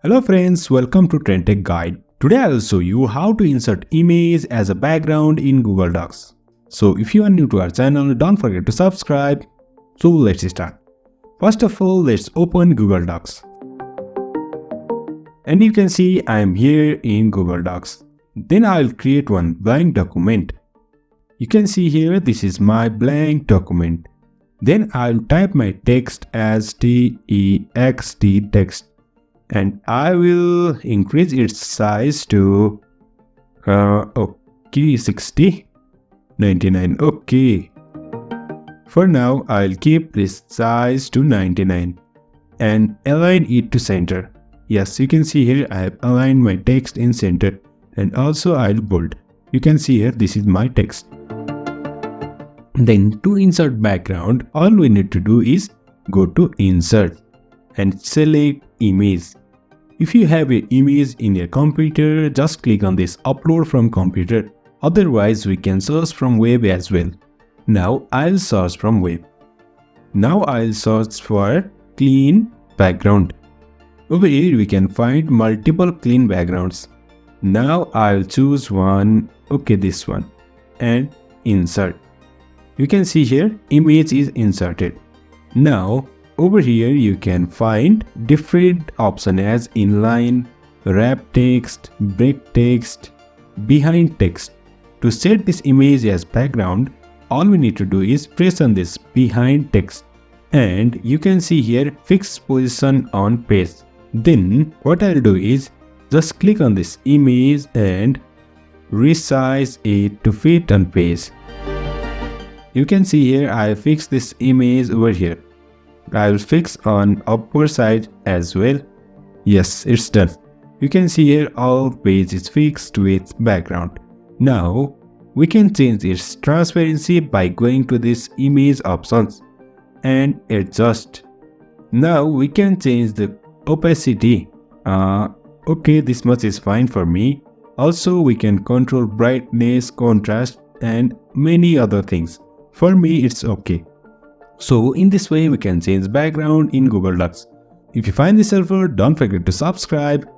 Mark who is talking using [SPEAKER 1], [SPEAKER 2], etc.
[SPEAKER 1] Hello friends, welcome to TrendTech Guide. Today I will show you how to insert image as a background in Google Docs. So if you are new to our channel, don't forget to subscribe. So let's start. First of all, let's open Google Docs. And you can see I am here in Google Docs. Then I will create one blank document. You can see here this is my blank document. Then I will type my text as text text. And I will increase its size to 60, 99. Okay. For now, I'll keep this size to 99 and align it to center. Yes, you can see here I have aligned my text in center, and also I'll bold. You can see here this is my text. Then to insert background, all we need to do is go to insert and select image. If you have an image in your computer, just click on this upload from computer. Otherwise, we can search from web as well. Now I'll search from web. Now I'll search for clean background. Over here we can find multiple clean backgrounds. Now I'll choose one, this one, and insert. You can see here image is inserted. Now over here you can find different options as inline, wrap text, break text, behind text. To set this image as background, all we need to do is press on this behind text, and you can see here fixed position on page. Then what I'll do is just click on this image and resize it to fit on page. You can see here I fixed this image over here. I will fix on upper side as well. Yes, it's done. You can see here all page is fixed with background. Now we can change its transparency by going to this image options and adjust. Now we can change the opacity. This much is fine for me. Also we can control brightness, contrast, and many other things. For me it's okay. So in this way we can change background in Google Docs. If you find this helpful, don't forget to subscribe.